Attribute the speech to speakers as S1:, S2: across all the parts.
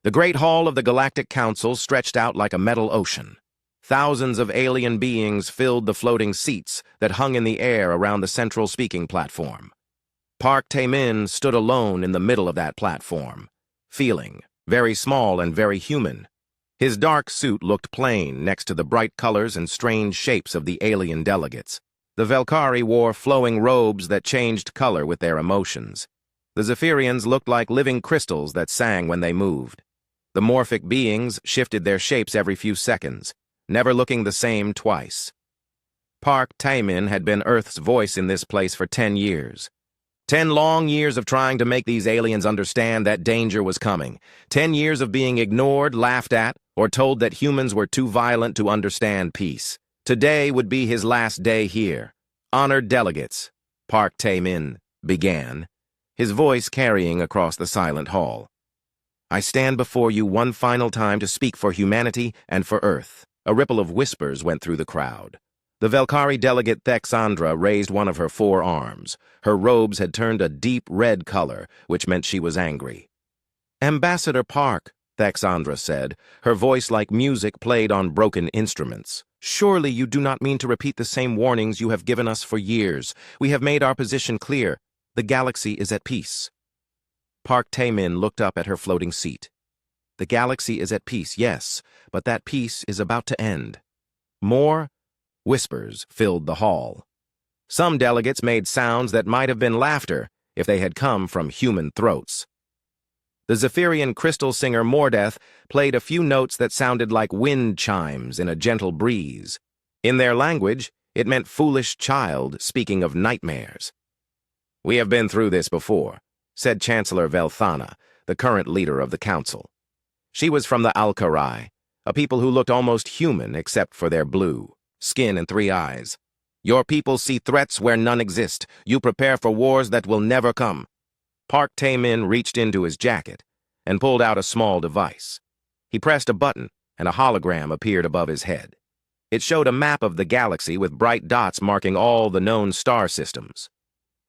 S1: The Great Hall of the Galactic Council stretched out like a metal ocean. Thousands of alien beings filled the floating seats that hung in the air around the central speaking platform. Park Tae-min stood alone in the middle of that platform, feeling very small and very human. His dark suit looked plain next to the bright colors and strange shapes of the alien delegates. The Velkari wore flowing robes that changed color with their emotions. The Zephyrians looked like living crystals that sang when they moved. The morphic beings shifted their shapes every few seconds, never looking the same twice. Park Tae-min had been Earth's voice in this place for 10 years. 10 long years of trying to make these aliens understand that danger was coming. 10 years of being ignored, laughed at, or told that humans were too violent to understand peace. Today would be his last day here. Honored delegates, Park Tae-min began, his voice carrying across the silent hall. I stand before you one final time to speak for humanity and for Earth. A ripple of whispers went through the crowd. The Velkari delegate Thexandra raised one of her 4 arms. Her robes had turned a deep red color, which meant she was angry. Ambassador Park, Thexandra said, her voice like music played on broken instruments. Surely you do not mean to repeat the same warnings you have given us for years. We have made our position clear. The galaxy is at peace. Park Tae-min looked up at her floating seat. The galaxy is at peace, yes, but that peace is about to end. More whispers filled the hall. Some delegates made sounds that might have been laughter if they had come from human throats. The Zephyrian crystal singer Mordeth played a few notes that sounded like wind chimes in a gentle breeze. In their language, it meant foolish child, speaking of nightmares. We have been through this before, said Chancellor Velthana, the current leader of the council. She was from the Alkarai, a people who looked almost human except for their blue skin and 3 eyes. Your people see threats where none exist. You prepare for wars that will never come. Park Tae-min reached into his jacket and pulled out a small device. He pressed a button, and a hologram appeared above his head. It showed a map of the galaxy with bright dots marking all the known star systems.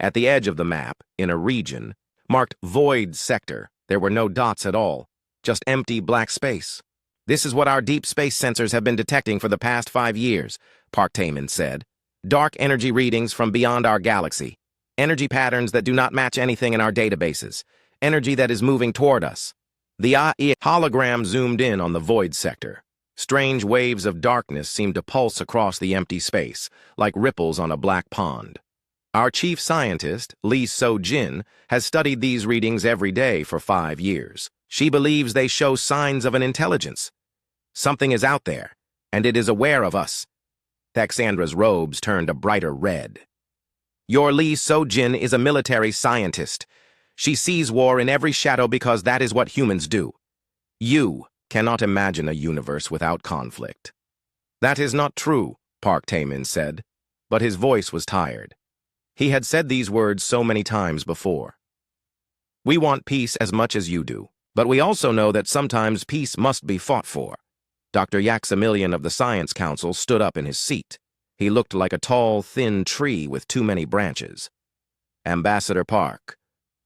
S1: At the edge of the map, in a region, marked Void Sector, there were no dots at all, just empty black space. This is what our deep space sensors have been detecting for the past 5 years, Park Tae-min said. Dark energy readings from beyond our galaxy. Energy patterns that do not match anything in our databases. Energy that is moving toward us. The AI hologram zoomed in on the Void Sector. Strange waves of darkness seemed to pulse across the empty space, like ripples on a black pond. Our chief scientist, Lee So-jin, has studied these readings every day for 5 years. She believes they show signs of an intelligence. Something is out there, and it is aware of us. Thexandra's robes turned a brighter red. Your Lee So-jin is a military scientist. She sees war in every shadow because that is what humans do. You cannot imagine a universe without conflict. That is not true, Park Tae-min said, but his voice was tired. He had said these words so many times before. We want peace as much as you do, but we also know that sometimes peace must be fought for. Dr. Yaximilian of the Science Council stood up in his seat. He looked like a tall, thin tree with too many branches. Ambassador Park,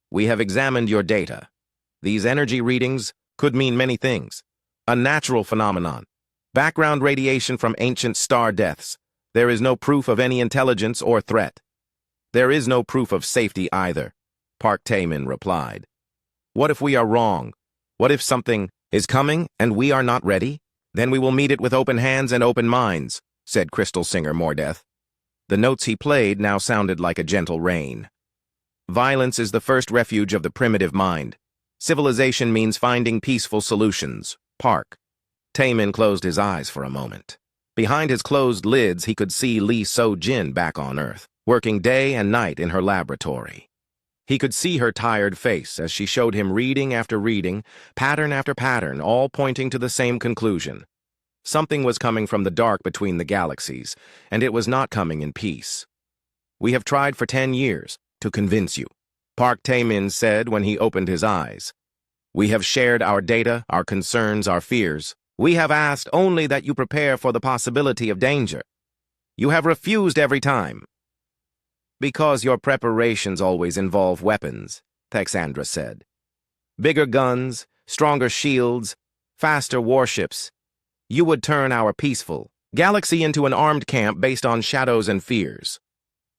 S1: we have examined your data. These energy readings could mean many things. A natural phenomenon. Background radiation from ancient star deaths. There is no proof of any intelligence or threat. There is no proof of safety either, Park Tae-min replied. What if we are wrong? What if something is coming and we are not ready? Then we will meet it with open hands and open minds, said crystal singer Mordeth. The notes he played now sounded like a gentle rain. Violence is the first refuge of the primitive mind. Civilization means finding peaceful solutions. Park. Tae-min closed his eyes for a moment. Behind his closed lids, he could see Lee So-jin back on Earth, working day and night in her laboratory. He could see her tired face as she showed him reading after reading, pattern after pattern, all pointing to the same conclusion. Something was coming from the dark between the galaxies, and it was not coming in peace. We have tried for 10 years to convince you, Park Tae-min said when he opened his eyes. We have shared our data, our concerns, our fears. We have asked only that you prepare for the possibility of danger. You have refused every time. Because your preparations always involve weapons, Thexandra said. Bigger guns, stronger shields, faster warships. You would turn our peaceful galaxy into an armed camp based on shadows and fears.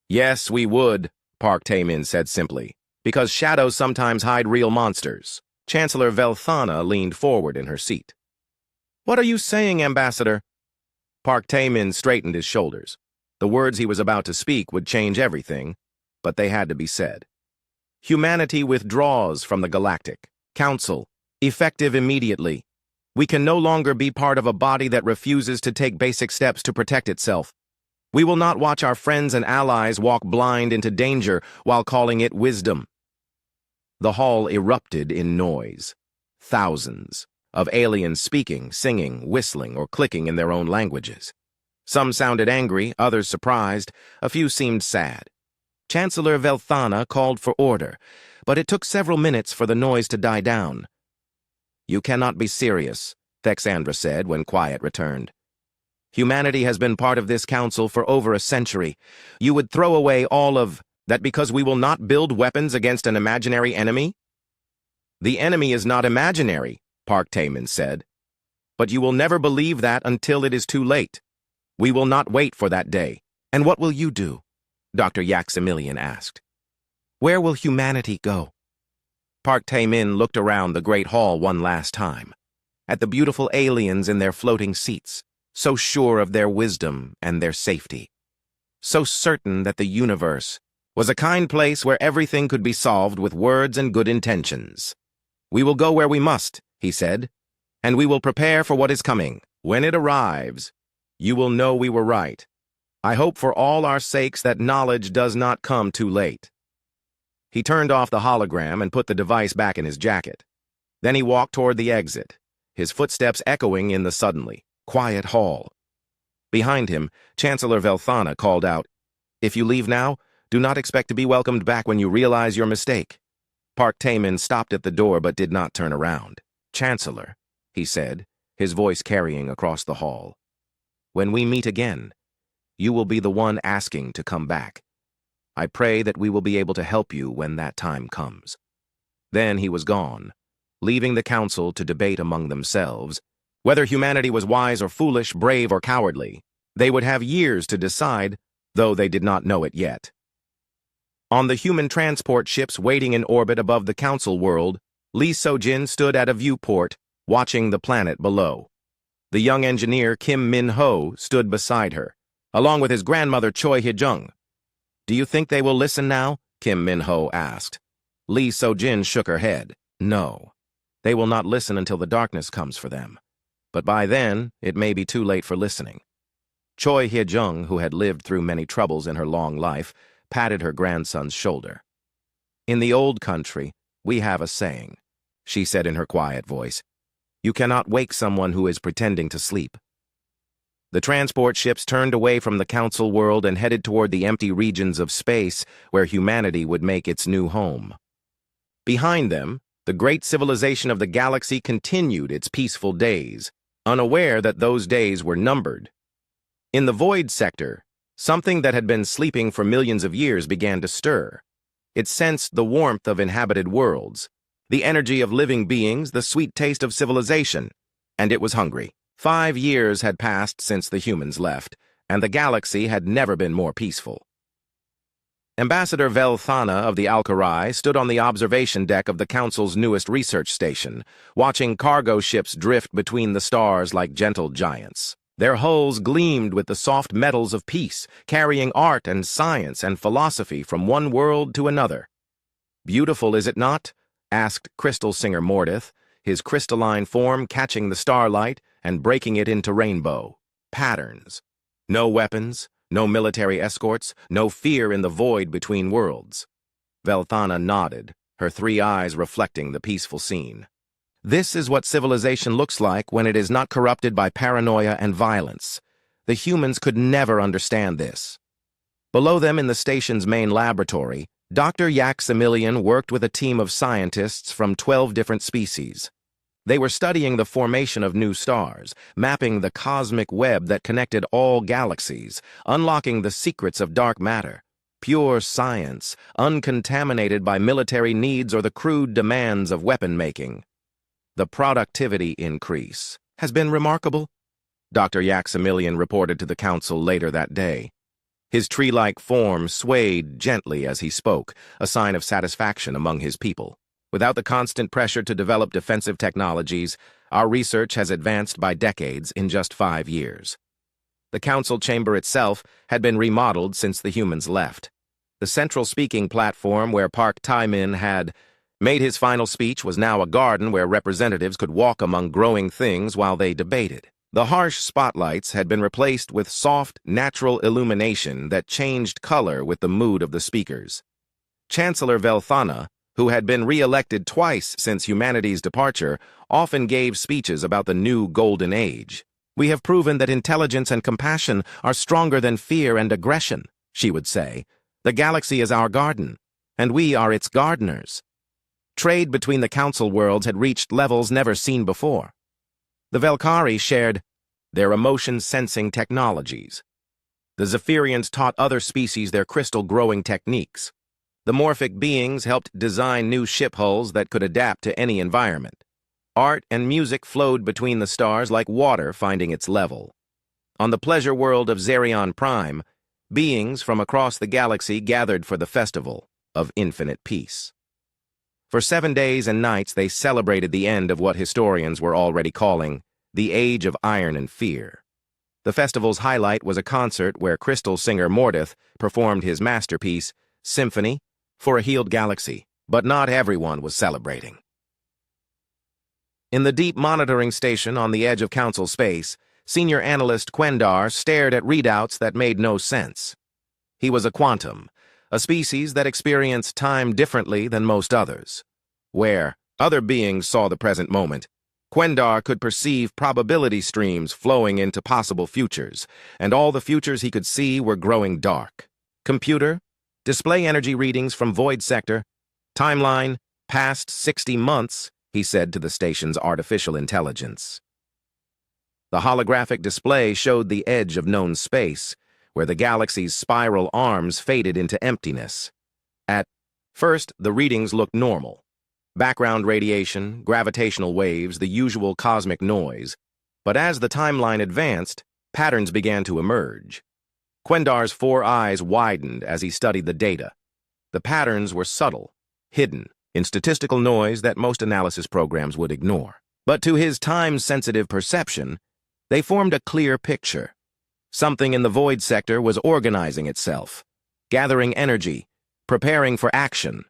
S1: Yes, we would, Park Tae-min said simply, because shadows sometimes hide real monsters. Chancellor Velthana leaned forward in her seat. What are you saying, Ambassador? Park Tae-min straightened his shoulders. The words he was about to speak would change everything, but they had to be said. Humanity withdraws from the Galactic Council, effective immediately. We can no longer be part of a body that refuses to take basic steps to protect itself. We will not watch our friends and allies walk blind into danger while calling it wisdom. The hall erupted in noise. Thousands of aliens speaking, singing, whistling, or clicking in their own languages. Some sounded angry, others surprised, a few seemed sad. Chancellor Velthana called for order, but it took several minutes for the noise to die down. You cannot be serious, Thexandra said when quiet returned. Humanity has been part of this council for over a century. You would throw away all of that because we will not build weapons against an imaginary enemy? The enemy is not imaginary, Park Tae-min said. But you will never believe that until it is too late. We will not wait for that day. And what will you do? Dr. Yaximilian asked. Where will humanity go? Park Tae-min looked around the great hall one last time, at the beautiful aliens in their floating seats, so sure of their wisdom and their safety, so certain that the universe was a kind place where everything could be solved with words and good intentions. We will go where we must, he said, and we will prepare for what is coming. When it arrives, you will know we were right. I hope for all our sakes that knowledge does not come too late. He turned off the hologram and put the device back in his jacket. Then he walked toward the exit, his footsteps echoing in the suddenly quiet hall. Behind him, Chancellor Velthana called out, If you leave now, do not expect to be welcomed back when you realize your mistake. Park Tae-min stopped at the door but did not turn around. Chancellor, he said, his voice carrying across the hall. When we meet again, you will be the one asking to come back. I pray that we will be able to help you when that time comes. Then he was gone, leaving the council to debate among themselves whether humanity was wise or foolish, brave or cowardly. They would have years to decide, though they did not know it yet. On the human transport ships waiting in orbit above the council world, Lee So-jin stood at a viewport, watching the planet below. The young engineer Kim Min-ho stood beside her, along with his grandmother Choi Hye-jung. Do you think they will listen now? Kim Min-ho asked. Lee So-jin shook her head. No, they will not listen until the darkness comes for them. But by then, it may be too late for listening. Choi Hye-jung, who had lived through many troubles in her long life, patted her grandson's shoulder. In the old country, we have a saying, she said in her quiet voice. You cannot wake someone who is pretending to sleep. The transport ships turned away from the council world and headed toward the empty regions of space where humanity would make its new home. Behind them, the great civilization of the galaxy continued its peaceful days, unaware that those days were numbered. In the void sector, something that had been sleeping for millions of years began to stir. It sensed the warmth of inhabited worlds, the energy of living beings, the sweet taste of civilization, and it was hungry. 5 years had passed since the humans left, and the galaxy had never been more peaceful. Ambassador Velthana of the Alkarai stood on the observation deck of the Council's newest research station, watching cargo ships drift between the stars like gentle giants. Their hulls gleamed with the soft metals of peace, carrying art and science and philosophy from one world to another. Beautiful, is it not? Asked Crystal Singer Mordith, his crystalline form catching the starlight and breaking it into rainbow patterns. No weapons, no military escorts, no fear in the void between worlds. Velthana nodded, her 3 eyes reflecting the peaceful scene. This is what civilization looks like when it is not corrupted by paranoia and violence. The humans could never understand this. Below them in the station's main laboratory, Dr. Yaximilian worked with a team of scientists from 12 different species. They were studying the formation of new stars, mapping the cosmic web that connected all galaxies, unlocking the secrets of dark matter. Pure science, uncontaminated by military needs or the crude demands of weapon making. The productivity increase has been remarkable, Dr. Yaximilian reported to the council later that day. His tree-like form swayed gently as he spoke, a sign of satisfaction among his people. Without the constant pressure to develop defensive technologies, our research has advanced by decades in just 5 years. The council chamber itself had been remodeled since the humans left. The central speaking platform where Park Tae-min had made his final speech was now a garden where representatives could walk among growing things while they debated. The harsh spotlights had been replaced with soft, natural illumination that changed color with the mood of the speakers. Chancellor Velthana, who had been re-elected twice since humanity's departure, often gave speeches about the new golden age. "We have proven that intelligence and compassion are stronger than fear and aggression," she would say. "The galaxy is our garden, and we are its gardeners." Trade between the council worlds had reached levels never seen before. The Velkari shared their emotion-sensing technologies. The Zephyrians taught other species their crystal-growing techniques. The morphic beings helped design new ship hulls that could adapt to any environment. Art and music flowed between the stars like water finding its level. On the pleasure world of Zerion Prime, beings from across the galaxy gathered for the festival of infinite peace. For 7 days and nights they celebrated the end of what historians were already calling the Age of Iron and Fear. The festival's highlight was a concert where crystal singer Mordith performed his masterpiece, Symphony for a Healed Galaxy, but not everyone was celebrating. In the deep monitoring station on the edge of council space, senior analyst Quendar stared at readouts that made no sense. He was a quantum, a species that experienced time differently than most others. Where other beings saw the present moment, Quendar could perceive probability streams flowing into possible futures, and all the futures he could see were growing dark. Computer, display energy readings from Void Sector. Timeline, past 60 months, he said to the station's artificial intelligence. The holographic display showed the edge of known space, where the galaxy's spiral arms faded into emptiness. At first, the readings looked normal. Background radiation, gravitational waves, the usual cosmic noise. But as the timeline advanced, patterns began to emerge. Quendar's 4 eyes widened as he studied the data. The patterns were subtle, hidden, in statistical noise that most analysis programs would ignore. But to his time-sensitive perception, they formed a clear picture. Something in the Void Sector was organizing itself, gathering energy, preparing for action.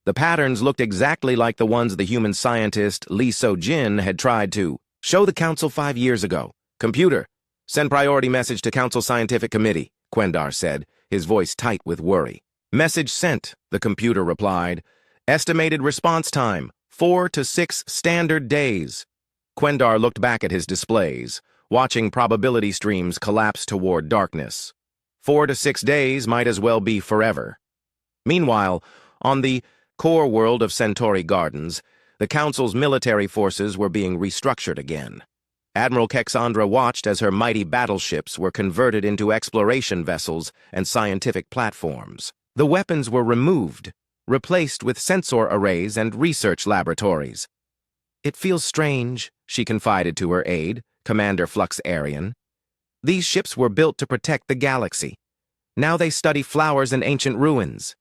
S1: The patterns looked exactly like the ones the human scientist Lee So-jin had tried to show the Council 5 years ago. "Computer, send priority message to Council Scientific Committee," Quendar said, his voice tight with worry. "Message sent," the computer replied. "Estimated response time, 4 to 6 standard days." Quendar looked back at his displays, watching probability streams collapse toward darkness. 4 to 6 days might as well be forever. Meanwhile, on the core world of Centauri Gardens, the Council's military forces were being restructured again. Admiral Kexandra watched as her mighty battleships were converted into exploration vessels and scientific platforms. The weapons were removed, replaced with sensor arrays and research laboratories. "It feels strange," she confided to her aide, Commander Flux Arian. "These ships were built to protect the galaxy. Now they study flowers and ancient ruins."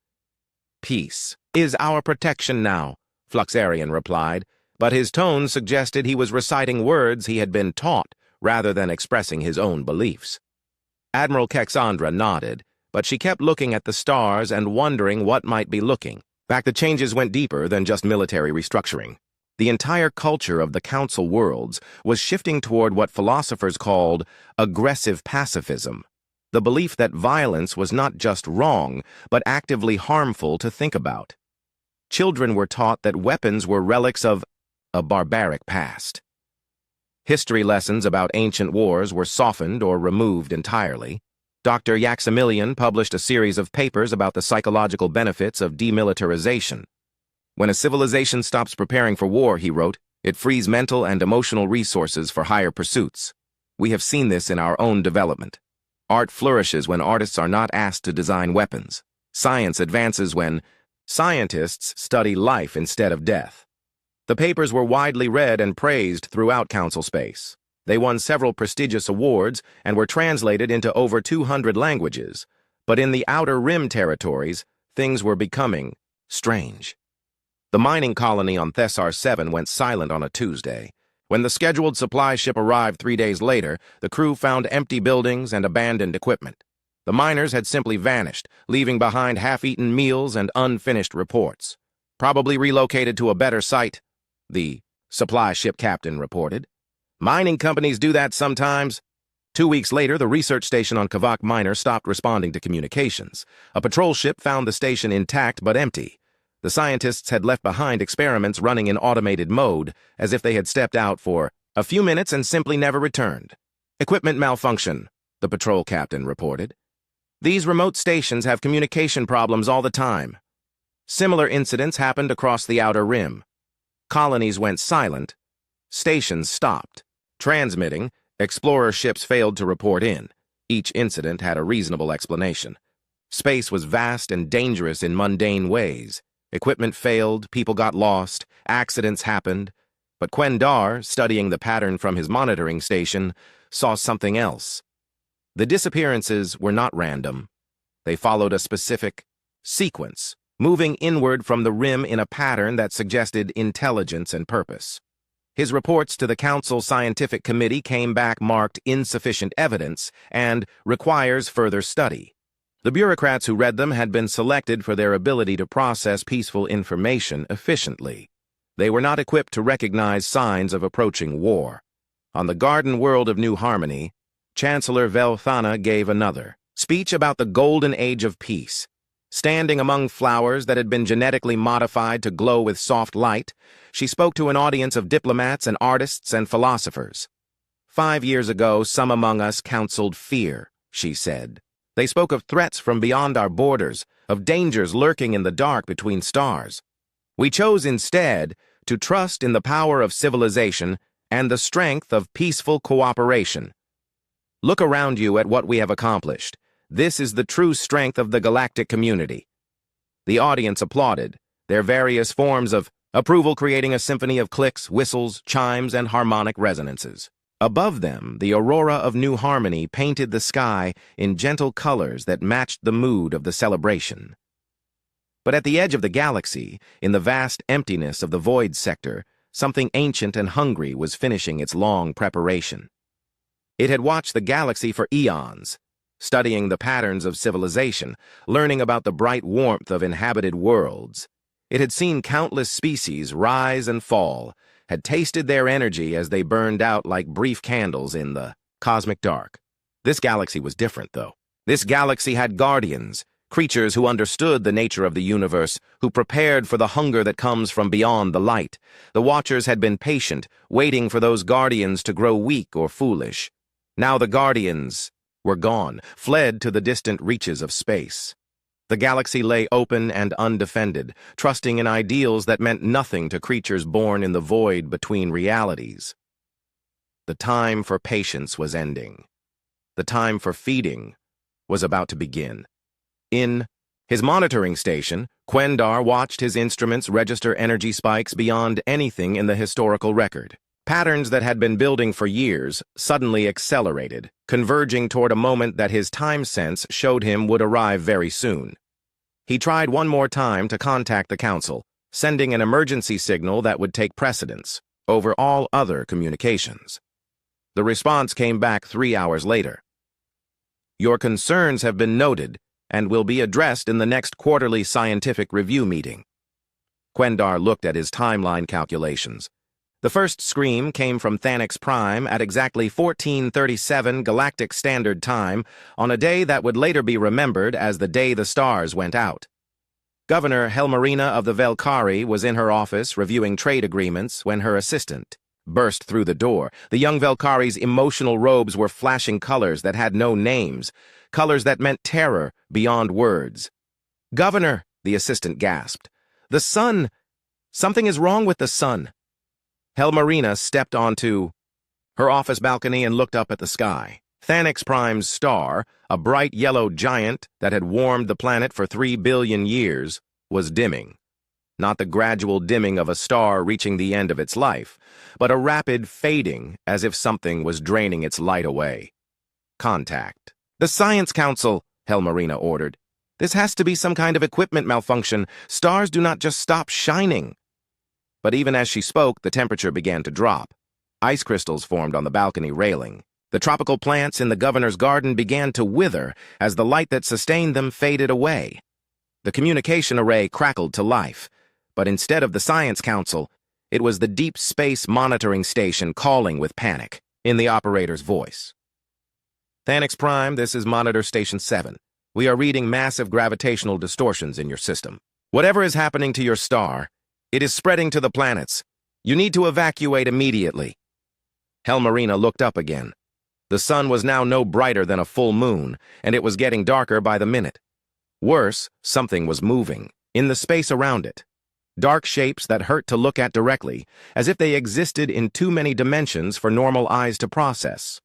S1: "Peace is our protection now," Fluxarian replied, but his tone suggested he was reciting words he had been taught rather than expressing his own beliefs. Admiral Kexandra nodded, but she kept looking at the stars and wondering what might be looking. Back, the changes went deeper than just military restructuring. The entire culture of the Council worlds was shifting toward what philosophers called aggressive pacifism, the belief that violence was not just wrong, but actively harmful to think about. Children were taught that weapons were relics of a barbaric past. History lessons about ancient wars were softened or removed entirely. Dr. Yaximilian published a series of papers about the psychological benefits of demilitarization. "When a civilization stops preparing for war," he wrote, "it frees mental and emotional resources for higher pursuits. We have seen this in our own development. Art flourishes when artists are not asked to design weapons. Science advances when scientists study life instead of death." The papers were widely read and praised throughout Council space. They won several prestigious awards and were translated into over 200 languages. But in the Outer Rim territories, things were becoming strange. The mining colony on Thessar 7 went silent on a Tuesday. When the scheduled supply ship arrived 3 days later, the crew found empty buildings and abandoned equipment. The miners had simply vanished, leaving behind half-eaten meals and unfinished reports. Probably relocated to a better site, the supply ship captain reported. Mining companies do that sometimes. 2 weeks later, the research station on Kavak Minor stopped responding to communications. A patrol ship found the station intact but empty. The scientists had left behind experiments running in automated mode, as if they had stepped out for a few minutes and simply never returned. Equipment malfunction, the patrol captain reported. These remote stations have communication problems all the time. Similar incidents happened across the Outer Rim. Colonies went silent. Stations stopped. Transmitting, explorer ships failed to report in. Each incident had a reasonable explanation. Space was vast and dangerous in mundane ways. Equipment failed, people got lost, accidents happened. But Quendar, studying the pattern from his monitoring station, saw something else. The disappearances were not random. They followed a specific sequence, moving inward from the rim in a pattern that suggested intelligence and purpose. His reports to the Council Scientific Committee came back marked insufficient evidence and requires further study. The bureaucrats who read them had been selected for their ability to process peaceful information efficiently. They were not equipped to recognize signs of approaching war. On the garden world of New Harmony, Chancellor Velthana gave another speech about the golden age of peace. Standing among flowers that had been genetically modified to glow with soft light, she spoke to an audience of diplomats and artists and philosophers. 5 years ago, some among us counseled fear, she said. They spoke of threats from beyond our borders, of dangers lurking in the dark between stars. We chose instead to trust in the power of civilization and the strength of peaceful cooperation. Look around you at what we have accomplished. This is the true strength of the galactic community. The audience applauded, their various forms of approval creating a symphony of clicks, whistles, chimes, and harmonic resonances. Above them, the aurora of New Harmony painted the sky in gentle colors that matched the mood of the celebration. But at the edge of the galaxy, in the vast emptiness of the void sector, something ancient and hungry was finishing its long preparation. It had watched the galaxy for eons, studying the patterns of civilization, learning about the bright warmth of inhabited worlds. It had seen countless species rise and fall, had tasted their energy as they burned out like brief candles in the cosmic dark. This galaxy was different, though. This galaxy had guardians, creatures who understood the nature of the universe, who prepared for the hunger that comes from beyond the light. The Watchers had been patient, waiting for those guardians to grow weak or foolish. Now the guardians were gone, fled to the distant reaches of space. The galaxy lay open and undefended, trusting in ideals that meant nothing to creatures born in the void between realities. The time for patience was ending. The time for feeding was about to begin. In his monitoring station, Quendar watched his instruments register energy spikes beyond anything in the historical record. Patterns that had been building for years suddenly accelerated, converging toward a moment that his time sense showed him would arrive very soon. He tried one more time to contact the Council, sending an emergency signal that would take precedence over all other communications. The response came back 3 hours later. Your concerns have been noted and will be addressed in the next quarterly scientific review meeting. Quendar looked at his timeline calculations. The first scream came from Thanix Prime at exactly 1437 Galactic Standard Time on a day that would later be remembered as the day the stars went out. Governor Helmarina of the Velkari was in her office reviewing trade agreements when her assistant burst through the door. The young Velkari's emotional robes were flashing colors that had no names, colors that meant terror beyond words. "Governor," the assistant gasped. "The sun! Something is wrong with the sun." Helmarina stepped onto her office balcony and looked up at the sky. Thanix Prime's star, a bright yellow giant that had warmed the planet for 3 billion years, was dimming. not the gradual dimming of a star reaching the end of its life, but a rapid fading as if something was draining its light away. Contact. "The Science Council," Helmarina ordered. "This has to be some kind of equipment malfunction. Stars do not just stop shining." But even as she spoke, the temperature began to drop. Ice crystals formed on the balcony railing. The tropical plants in the governor's garden began to wither as the light that sustained them faded away. The communication array crackled to life, but instead of the Science Council, it was the Deep Space Monitoring Station calling with panic, in the operator's voice. "Thanix Prime, this is Monitor Station 7. We are reading massive gravitational distortions in your system. Whatever is happening to your star, it is spreading to the planets. You need to evacuate immediately." Helmarina looked up again. The sun was now no brighter than a full moon, and it was getting darker by the minute. Worse, something was moving, in the space around it. Dark shapes that hurt to look at directly, as if they existed in too many dimensions for normal eyes to process.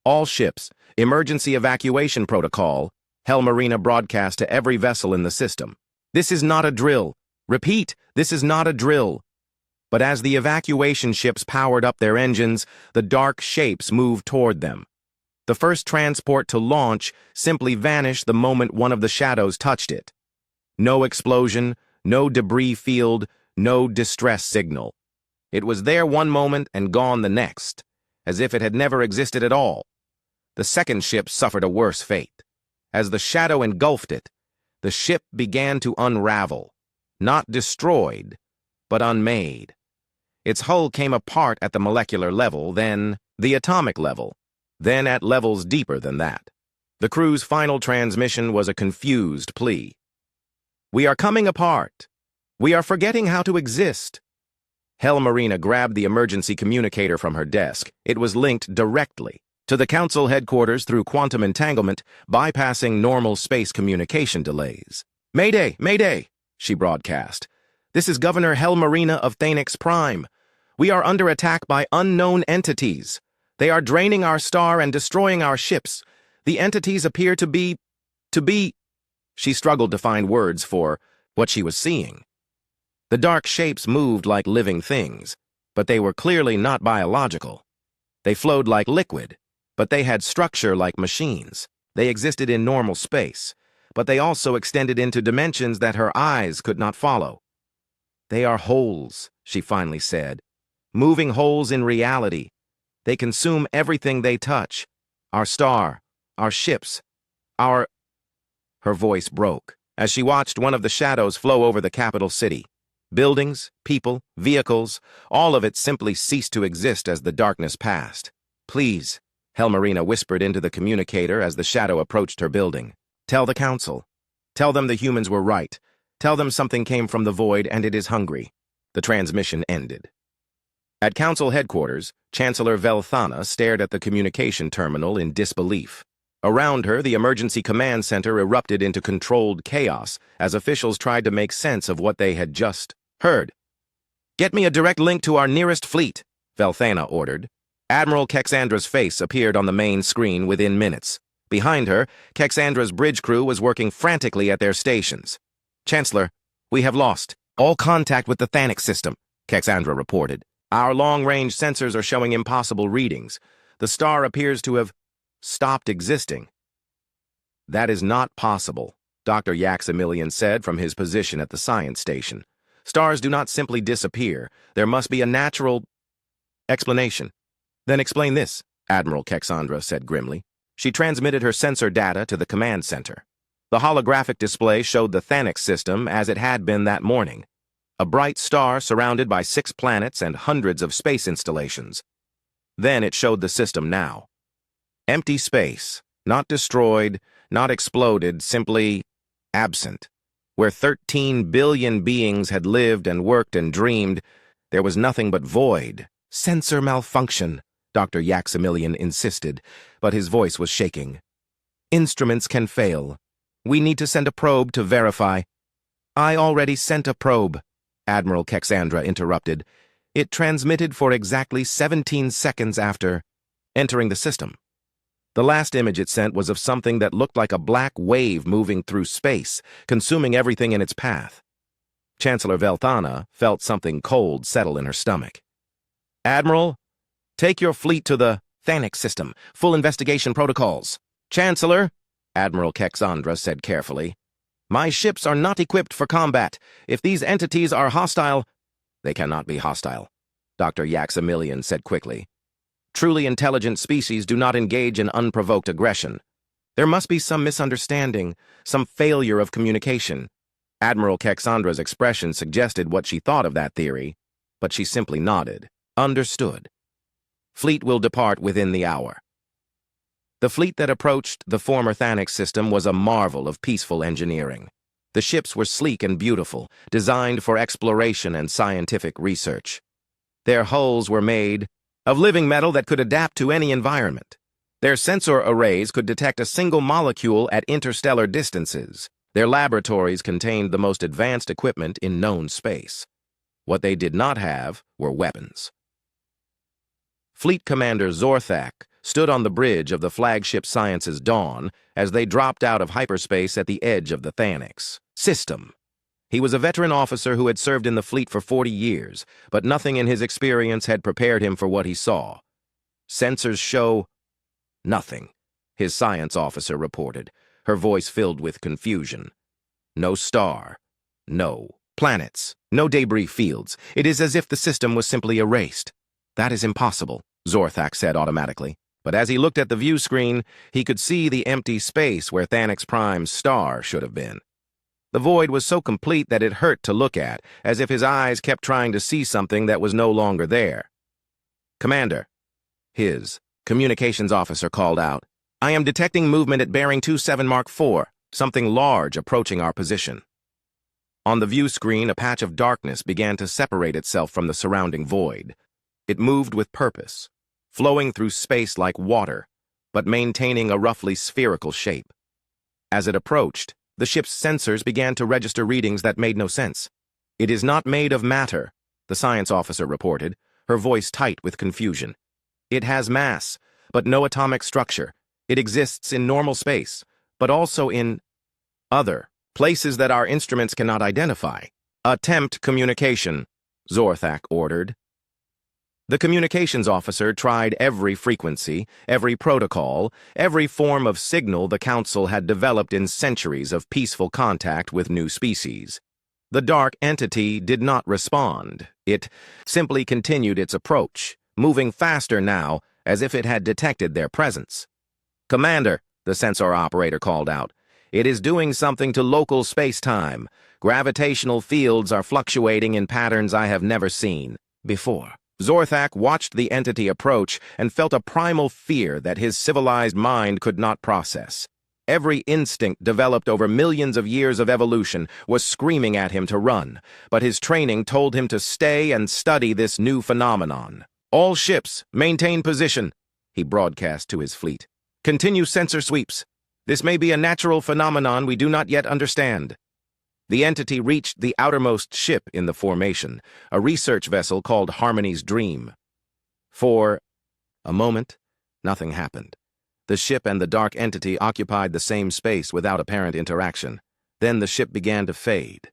S1: "All ships, emergency evacuation protocol," Helmarina broadcast to every vessel in the system. "This is not a drill. Repeat, this is not a drill." But as the evacuation ships powered up their engines, the dark shapes moved toward them. The first transport to launch simply vanished the moment one of the shadows touched it. No explosion, no debris field, no distress signal. It was there one moment and gone the next, as if it had never existed at all. The second ship suffered a worse fate. As the shadow engulfed it, the ship began to unravel, not destroyed, but unmade. Its hull came apart at the molecular level, then the atomic level, then at levels deeper than that. The crew's final transmission was a confused plea. "We are coming apart. We are forgetting how to exist." Helmarina grabbed the emergency communicator from her desk. It was linked directly to the Council headquarters through quantum entanglement, bypassing normal space communication delays. "Mayday, Mayday," she broadcast. "This is Governor Helmarina of Thanix Prime. We are under attack by unknown entities. They are draining our star and destroying our ships. The entities appear to be... She struggled to find words for what she was seeing. The dark shapes moved like living things, but they were clearly not biological. They flowed like liquid, but they had structure like machines. They existed in normal space, but they also extended into dimensions that her eyes could not follow. "They are holes," she finally said. "Moving holes in reality. They consume everything they touch. Our star, our ships, our..." Her voice broke as she watched one of the shadows flow over the capital city. Buildings, people, vehicles, all of it simply ceased to exist as the darkness passed. "Please," Helmarina whispered into the communicator as the shadow approached her building. "Tell the council. Tell them the humans were right. Tell them something came from the void and it is hungry." The transmission ended. At council headquarters, Chancellor Velthana stared at the communication terminal in disbelief. Around her, the emergency command center erupted into controlled chaos as officials tried to make sense of what they had just heard. "Get me a direct link to our nearest fleet," Velthana ordered. Admiral Kexandra's face appeared on the main screen within minutes. Behind her, Kexandra's bridge crew was working frantically at their stations. "Chancellor, we have lost all contact with the Thanix system," Kexandra reported. "Our long-range sensors are showing impossible readings. The star appears to have stopped existing." "That is not possible," Dr. Yaximilian said from his position at the science station. "Stars do not simply disappear. There must be a natural explanation." "Then explain this," Admiral Kexandra said grimly. She transmitted her sensor data to the command center. The holographic display showed the Thanix system as it had been that morning. A bright star surrounded by 6 planets and hundreds of space installations. Then it showed the system now. Empty space, not destroyed, not exploded, simply absent. Where 13 billion beings had lived and worked and dreamed, there was nothing but void. "Sensor malfunction," Dr. Yaximilian insisted, but his voice was shaking. "Instruments can fail. We need to send a probe to verify." "I already sent a probe," Admiral Kexandra interrupted. "It transmitted for exactly 17 seconds after entering the system. The last image it sent was of something that looked like a black wave moving through space, consuming everything in its path." Chancellor Velthana felt something cold settle in her stomach. Admiral, take your fleet to the Thanix system. Full investigation protocols. Chancellor, Admiral Kexandra said carefully, my ships are not equipped for combat. If these entities are hostile, they cannot be hostile, Dr. Yaximilian said quickly. Truly intelligent species do not engage in unprovoked aggression. There must be some misunderstanding, some failure of communication. Admiral Kexandra's expression suggested what she thought of that theory, but she simply nodded. Understood. Fleet will depart within the hour. The fleet that approached the former Thanix system was a marvel of peaceful engineering. The ships were sleek and beautiful, designed for exploration and scientific research. Their hulls were made of living metal that could adapt to any environment. Their sensor arrays could detect a single molecule at interstellar distances. Their laboratories contained the most advanced equipment in known space. What they did not have were weapons. Fleet Commander Zorthak stood on the bridge of the flagship Science's Dawn as they dropped out of hyperspace at the edge of the Thanix system. He was a veteran officer who had served in the fleet for 40 years, but nothing in his experience had prepared him for what he saw. Sensors show nothing, his science officer reported, her voice filled with confusion. No star, no planets, no debris fields. It is as if the system was simply erased. That is impossible, Zorthak said automatically. But as he looked at the view screen, he could see the empty space where Thanix Prime's star should have been. The void was so complete that it hurt to look at, as if his eyes kept trying to see something that was no longer there. Commander, his communications officer called out, I am detecting movement at bearing 27 Mark IV, something large approaching our position. On the view screen, a patch of darkness began to separate itself from the surrounding void. It moved with purpose, flowing through space like water, but maintaining a roughly spherical shape. As it approached, the ship's sensors began to register readings that made no sense. It is not made of matter, the science officer reported, her voice tight with confusion. It has mass, but no atomic structure. It exists in normal space, but also in other places that our instruments cannot identify. Attempt communication, Zorthak ordered. The communications officer tried every frequency, every protocol, every form of signal the Council had developed in centuries of peaceful contact with new species. The dark entity did not respond. It simply continued its approach, moving faster now, as if it had detected their presence. Commander, the sensor operator called out, it is doing something to local space-time. Gravitational fields are fluctuating in patterns I have never seen before. Zorthak watched the entity approach and felt a primal fear that his civilized mind could not process. Every instinct developed over millions of years of evolution was screaming at him to run, but his training told him to stay and study this new phenomenon. All ships, maintain position, he broadcast to his fleet. Continue sensor sweeps. This may be a natural phenomenon we do not yet understand. The entity reached the outermost ship in the formation, a research vessel called Harmony's Dream. For a moment, nothing happened. The ship and the dark entity occupied the same space without apparent interaction. Then the ship began to fade.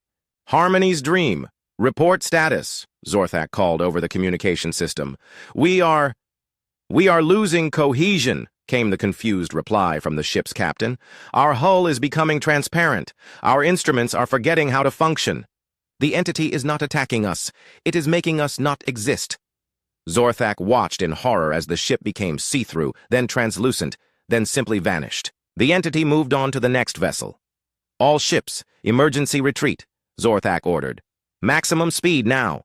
S1: Harmony's Dream. Report status, Zorthak called over the communication system. We are losing cohesion, came the confused reply from the ship's captain. Our hull is becoming transparent. Our instruments are forgetting how to function. The entity is not attacking us. It is making us not exist. Zorthak watched in horror as the ship became see-through, then translucent, then simply vanished. The entity moved on to the next vessel. All ships, emergency retreat, Zorthak ordered. Maximum speed now.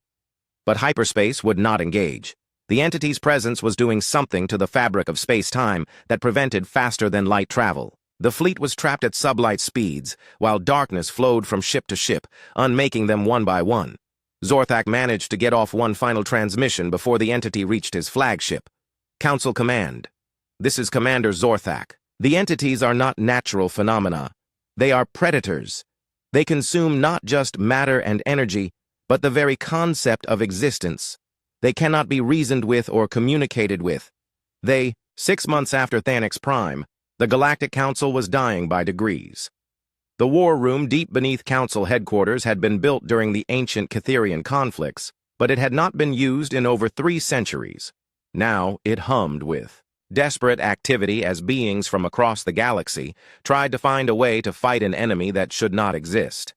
S1: But hyperspace would not engage. The entity's presence was doing something to the fabric of space-time that prevented faster-than-light travel. The fleet was trapped at sublight speeds, while darkness flowed from ship to ship, unmaking them one by one. Zorthak managed to get off one final transmission before the entity reached his flagship. Council Command. This is Commander Zorthak. The entities are not natural phenomena. They are predators. They consume not just matter and energy, but the very concept of existence. They cannot be reasoned with or communicated with. 6 months after Thanix Prime, the Galactic Council was dying by degrees. The war room deep beneath Council headquarters had been built during the ancient Catherian conflicts, but it had not been used in over 3 centuries. Now it hummed with desperate activity as beings from across the galaxy tried to find a way to fight an enemy that should not exist.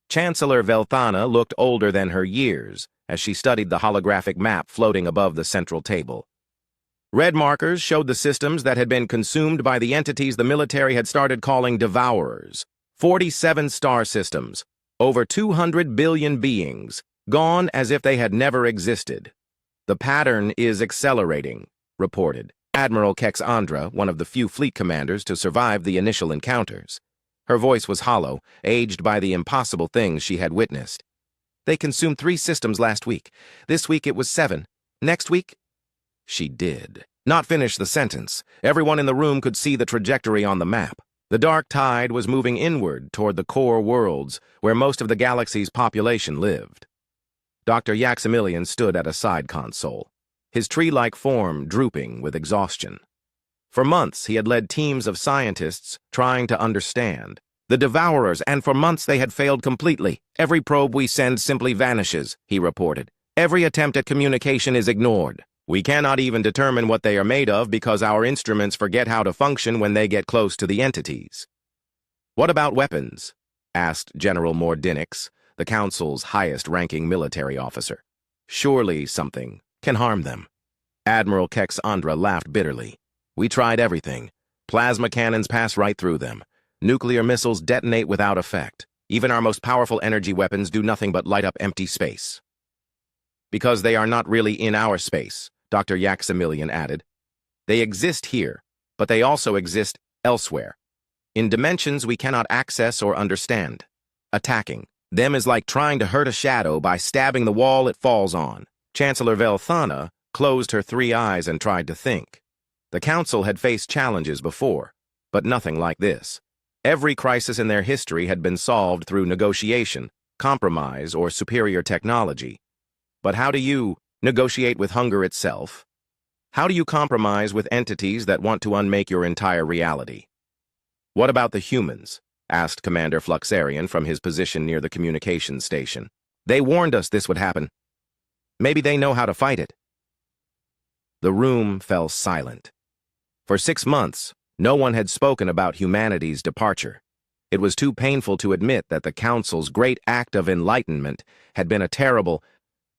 S1: Chancellor Velthana looked older than her years as she studied the holographic map floating above the central table. Red markers showed the systems that had been consumed by the entities the military had started calling devourers. 47 star systems, over 200 billion beings, gone as if they had never existed. The pattern is accelerating, reported Admiral Kexandra, one of the few fleet commanders to survive the initial encounters. Her voice was hollow, aged by the impossible things she had witnessed. They consumed 3 systems last week. This week it was 7. Next week, she did not finish the sentence. Everyone in the room could see the trajectory on the map. The dark tide was moving inward toward the core worlds, where most of the galaxy's population lived. Dr. Yaximilian stood at a side console, his tree-like form drooping with exhaustion. For months, he had led teams of scientists trying to understand the devourers, and for months they had failed completely. Every probe we send simply vanishes, he reported. Every attempt at communication is ignored. We cannot even determine what they are made of because our instruments forget how to function when they get close to the entities. What about weapons? Asked General Mordinix, the Council's highest-ranking military officer. Surely something can harm them. Admiral Kexandra laughed bitterly. We tried everything. Plasma cannons pass right through them. Nuclear missiles detonate without effect. Even our most powerful energy weapons do nothing but light up empty space. Because they are not really in our space, Dr. Yaximilian added. They exist here, but they also exist elsewhere, in dimensions we cannot access or understand. Attacking them is like trying to hurt a shadow by stabbing the wall it falls on. Chancellor Velthana closed her 3 eyes and tried to think. The Council had faced challenges before, but nothing like this. Every crisis in their history had been solved through negotiation, compromise, or superior technology. But how do you negotiate with hunger itself? How do you compromise with entities that want to unmake your entire reality? What about the humans? Asked Commander Fluxarian from his position near the communications station. They warned us this would happen. Maybe they know how to fight it. The room fell silent. For 6 months, no one had spoken about humanity's departure. It was too painful to admit that the Council's great act of enlightenment had been a terrible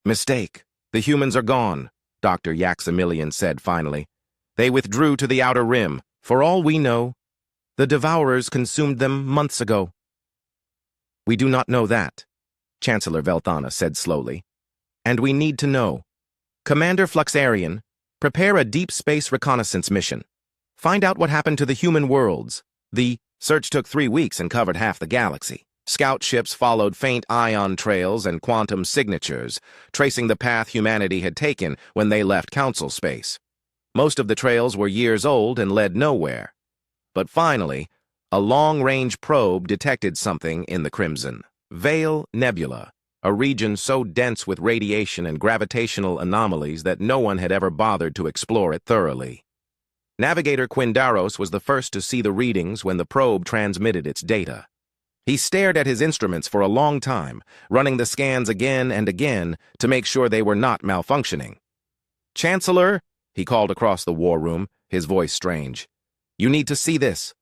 S1: mistake. The humans are gone, Dr. Yaximilian said finally. They withdrew to the outer rim. For all we know, the devourers consumed them months ago. We do not know that, Chancellor Velthana said slowly. And we need to know. Commander Fluxarian, prepare a deep space reconnaissance mission. Find out what happened to the human worlds. The search took 3 weeks and covered half the galaxy. Scout ships followed faint ion trails and quantum signatures, tracing the path humanity had taken when they left Council space. Most of the trails were years old and led nowhere. But finally, a long-range probe detected something in the Crimson Veil Nebula, a region so dense with radiation and gravitational anomalies that no one had ever bothered to explore it thoroughly. Navigator Quindaros was the first to see the readings when the probe transmitted its data. He stared at his instruments for a long time, running the scans again and again to make sure they were not malfunctioning. Chancellor, he called across the war room, his voice strange. You need to see this.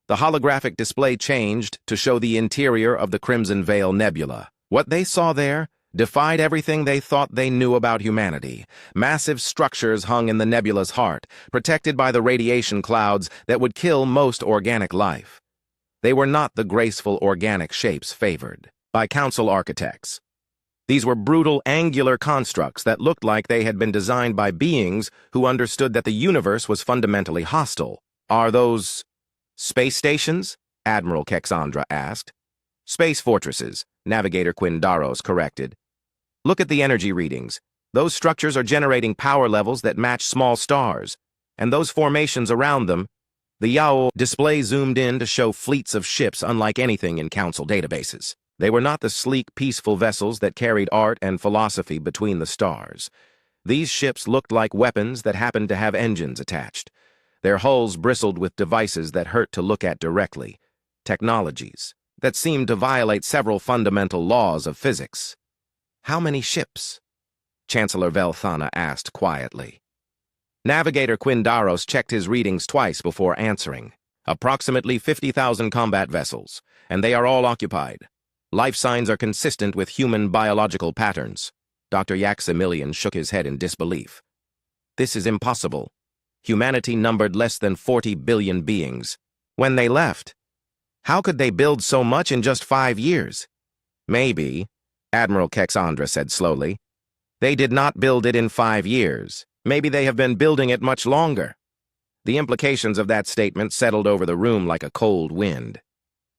S1: The holographic display changed to show the interior of the Crimson Veil Nebula. What they saw there defied everything they thought they knew about humanity. Massive structures hung in the nebula's heart, protected by the radiation clouds that would kill most organic life. They were not the graceful organic shapes favored by Council architects. These were brutal, angular constructs that looked like they had been designed by beings who understood that the universe was fundamentally hostile. Are those space stations? Admiral Kexandra asked. Space fortresses, Navigator Quindaros corrected. Look at the energy readings. Those structures are generating power levels that match small stars, and those formations around them. The Yao display zoomed in to show fleets of ships unlike anything in Council databases. They were not the sleek, peaceful vessels that carried art and philosophy between the stars. These ships looked like weapons that happened to have engines attached. Their hulls bristled with devices that hurt to look at directly. technologies that seemed to violate several fundamental laws of physics. How many ships? Chancellor Velthana asked quietly. Navigator Quindaros checked his readings twice before answering. Approximately 50,000 combat vessels, and they are all occupied. Life signs are consistent with human biological patterns. Dr. Yaximilian shook his head in disbelief. This is impossible. Humanity numbered less than 40 billion beings. When they left, how could they build so much in just 5 years? Maybe, Admiral Kexandra said slowly. They did not build it in 5 years. Maybe they have been building it much longer. The implications of that statement settled over the room like a cold wind.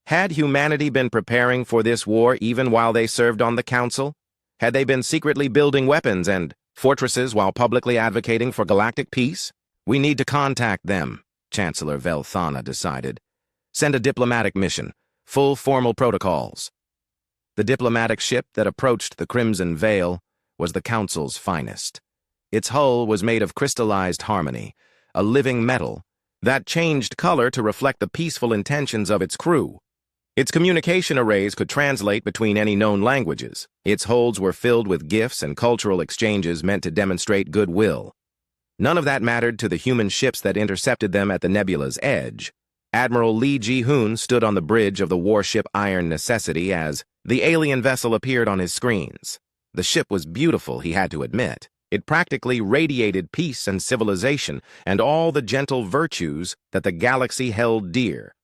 S1: Had humanity been preparing for this war even while they served on the Council? Had they been secretly building weapons and fortresses while publicly advocating for galactic peace? We need to contact them, Chancellor Velthana decided. Send a diplomatic mission, full formal protocols. The diplomatic ship that approached the Crimson Veil was the Council's finest. Its hull was made of crystallized harmony, a living metal that changed color to reflect the peaceful intentions of its crew. Its communication arrays could translate between any known languages. Its holds were filled with gifts and cultural exchanges meant to demonstrate goodwill. None of that mattered to the human ships that intercepted them at the nebula's edge. Admiral Lee Ji-hoon stood on the bridge of the warship Iron Necessity as the alien vessel appeared on his screens. The ship was beautiful, he had to admit. It practically radiated peace and civilization and all the gentle virtues that the galaxy held dear.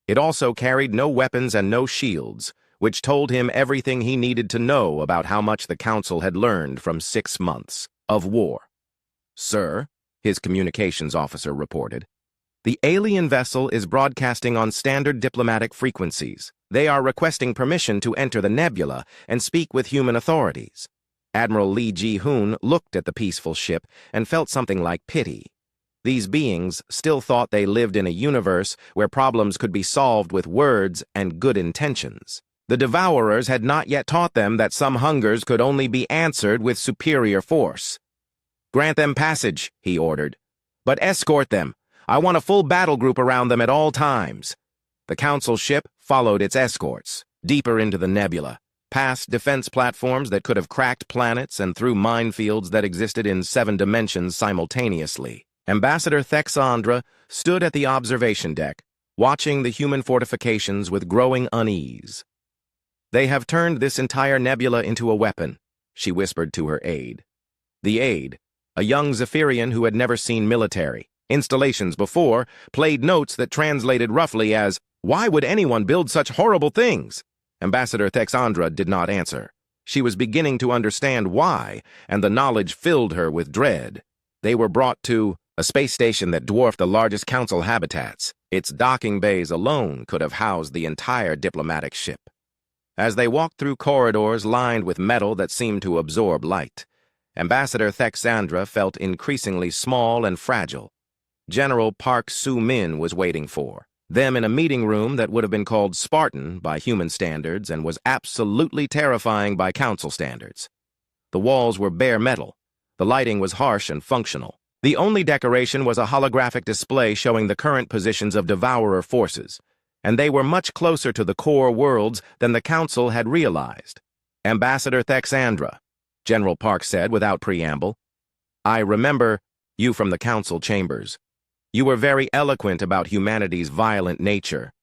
S1: It also carried no weapons and no shields, which told him everything he needed to know about how much the Council had learned from 6 months of war. Sir, his communications officer reported, the alien vessel is broadcasting on standard diplomatic frequencies. They are requesting permission to enter the nebula and speak with human authorities. Admiral Lee Ji-hoon looked at the peaceful ship and felt something like pity. These beings still thought they lived in a universe where problems could be solved with words and good intentions. The Devourers had not yet taught them that some hungers could only be answered with superior force. Grant them passage, he ordered, but escort them. I want a full battle group around them at all times. The Council ship followed its escorts, deeper into the nebula, past defense platforms that could have cracked planets and through minefields that existed in 7 dimensions simultaneously. Ambassador Thexandra stood at the observation deck, watching the human fortifications with growing unease. They have turned this entire nebula into a weapon, she whispered to her aide. The aide, a young Zephyrian who had never seen military installations before, played notes that translated roughly as, "Why would anyone build such horrible things?" Ambassador Thexandra did not answer. She was beginning to understand why, and the knowledge filled her with dread. They were brought to a space station that dwarfed the largest Council habitats. Its docking bays alone could have housed the entire diplomatic ship. As they walked through corridors lined with metal that seemed to absorb light, Ambassador Thexandra felt increasingly small and fragile. General Park Soo-min was waiting for them in a meeting room that would have been called Spartan by human standards and was absolutely terrifying by Council standards. The walls were bare metal. The lighting was harsh and functional. The only decoration was a holographic display showing the current positions of Devourer forces, and they were much closer to the core worlds than the Council had realized. Ambassador Thexandra, General Park said without preamble, I remember you from the Council chambers. You were very eloquent about humanity's violent nature.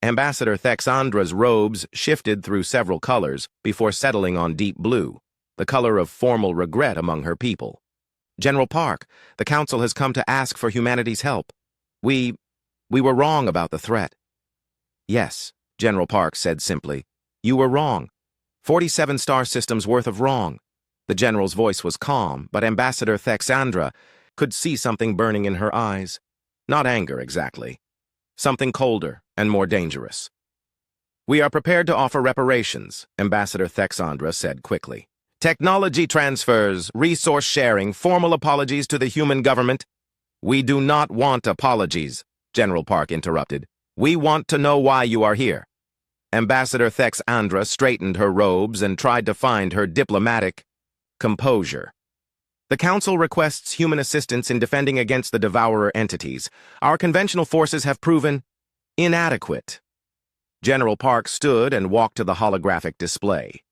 S1: Ambassador Thexandra's robes shifted through several colors before settling on deep blue, the color of formal regret among her people. General Park, the Council has come to ask for humanity's help. We were wrong about the threat. Yes, General Park said simply. You were wrong. 47 star systems worth of wrong. The general's voice was calm, but Ambassador Thexandra could see something burning in her eyes. Not anger, exactly. Something colder and more dangerous. We are prepared to offer reparations, Ambassador Thexandra said quickly. Technology transfers, resource sharing, formal apologies to the human government. We do not want apologies, General Park interrupted. We want to know why you are here. Ambassador Thexandra straightened her robes and tried to find her diplomatic composure. The Council requests human assistance in defending against the Devourer entities. Our conventional forces have proven inadequate. General Park stood and walked to the holographic display.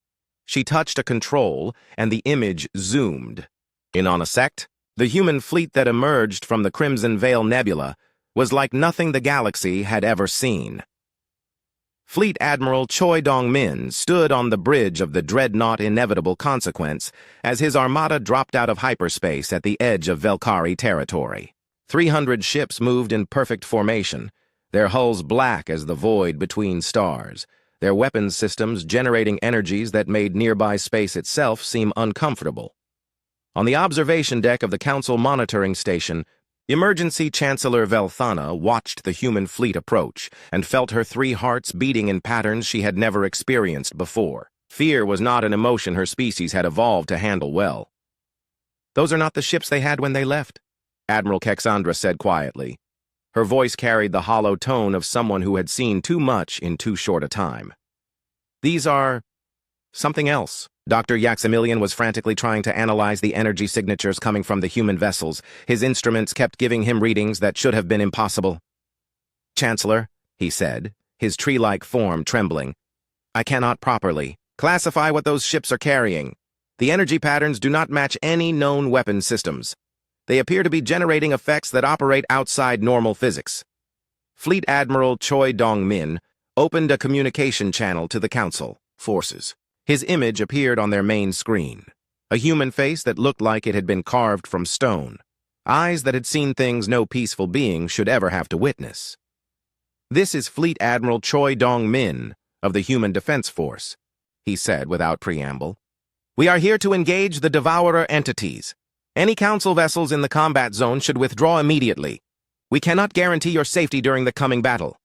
S1: She touched a control, and the image zoomed. In on a sect, the human fleet that emerged from the Crimson Veil Nebula was like nothing the galaxy had ever seen. Fleet Admiral Choi Dong-min stood on the bridge of the dreadnought Inevitable Consequence as his armada dropped out of hyperspace at the edge of Velkari territory. 300 ships moved in perfect formation, their hulls black as the void between stars, their weapons systems generating energies that made nearby space itself seem uncomfortable. On the observation deck of the Council monitoring station, Emergency Chancellor Velthana watched the human fleet approach and felt her 3 hearts beating in patterns she had never experienced before. Fear was not an emotion her species had evolved to handle well. "Those are not the ships they had when they left," Admiral Kexandra said quietly. Her voice carried the hollow tone of someone who had seen too much in too short a time. "These are something else." Dr. Yaximilian was frantically trying to analyze the energy signatures coming from the human vessels. His instruments kept giving him readings that should have been impossible. "Chancellor," he said, his tree-like form trembling, "I cannot properly classify what those ships are carrying. The energy patterns do not match any known weapon systems. They appear to be generating effects that operate outside normal physics." Fleet Admiral Choi Dong-min opened a communication channel to the Council forces. His image appeared on their main screen. A human face that looked like it had been carved from stone. Eyes that had seen things no peaceful being should ever have to witness. "This is Fleet Admiral Choi Dong-min of the Human Defense Force," he said without preamble. "We are here to engage the Devourer entities. Any Council vessels in the combat zone should withdraw immediately. We cannot guarantee your safety during the coming battle."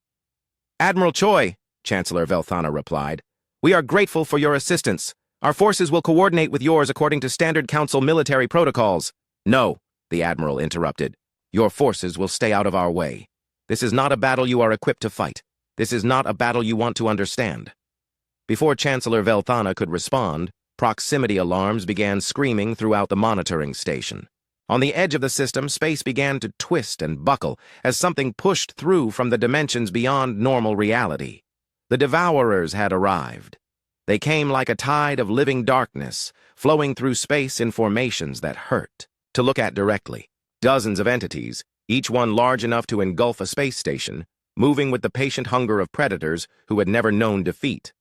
S1: "Admiral Choi," Chancellor Velthana replied, "we are grateful for your assistance. Our forces will coordinate with yours according to standard Council military protocols." "No," the Admiral interrupted. "Your forces will stay out of our way. This is not a battle you are equipped to fight. This is not a battle you want to understand." Before Chancellor Velthana could respond, proximity alarms began screaming throughout the monitoring station. On the edge of the system, space began to twist and buckle as something pushed through from the dimensions beyond normal reality. The Devourers had arrived. They came like a tide of living darkness, flowing through space in formations that hurt to look at directly. Dozens of entities, each one large enough to engulf a space station, moving with the patient hunger of predators who had never known defeat.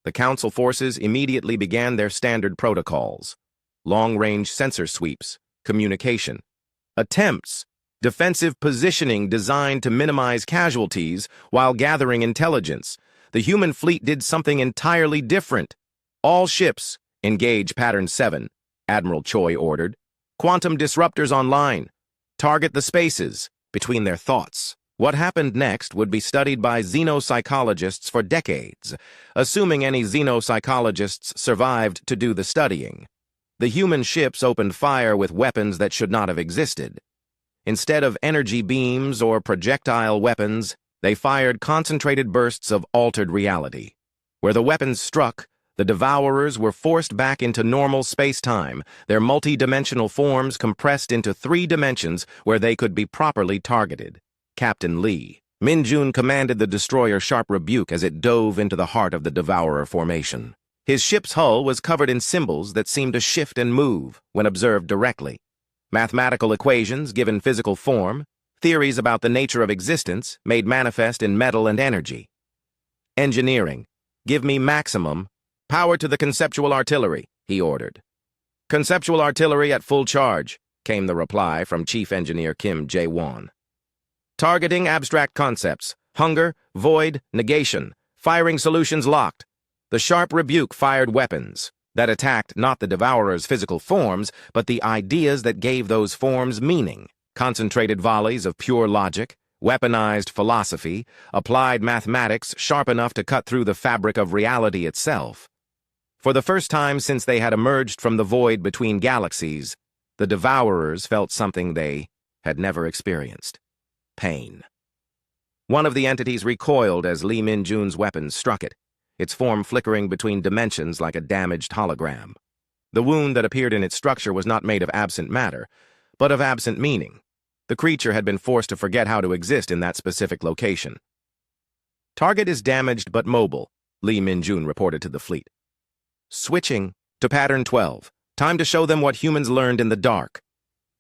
S1: The Council forces immediately began their standard protocols: long-range sensor sweeps, communication, attempts, defensive positioning designed to minimize casualties while gathering intelligence. The human fleet did something entirely different. "All ships, engage Pattern 7, Admiral Choi ordered. "Quantum disruptors online. Target the spaces between their thoughts." What happened next would be studied by xenopsychologists for decades, assuming any xenopsychologists survived to do the studying. The human ships opened fire with weapons that should not have existed. Instead of energy beams or projectile weapons, they fired concentrated bursts of altered reality. Where the weapons struck, the Devourers were forced back into normal space-time, their multi-dimensional forms compressed into 3 dimensions where they could be properly targeted. Captain Lee Min-jun commanded the destroyer Sharp Rebuke as it dove into the heart of the Devourer formation. His ship's hull was covered in symbols that seemed to shift and move when observed directly. Mathematical equations given physical form, theories about the nature of existence made manifest in metal and energy. "Engineering, give me maximum power to the conceptual artillery," he ordered. "Conceptual artillery at full charge," came the reply from Chief Engineer Kim Jae-won. "Targeting abstract concepts, hunger, void, negation, firing solutions locked." The Sharp Rebuke fired weapons that attacked not the Devourer's physical forms, but the ideas that gave those forms meaning. Concentrated volleys of pure logic, weaponized philosophy, applied mathematics sharp enough to cut through the fabric of reality itself. For the first time since they had emerged from the void between galaxies, the Devourers felt something they had never experienced: pain. One of the entities recoiled as Lee Min-jun's weapons struck it, its form flickering between dimensions like a damaged hologram. The wound that appeared in its structure was not made of absent matter, but of absent meaning. The creature had been forced to forget how to exist in that specific location. Target is damaged but mobile, Lee Min-jun reported to the fleet. Switching to Pattern 12. Time to show them what humans learned in the dark.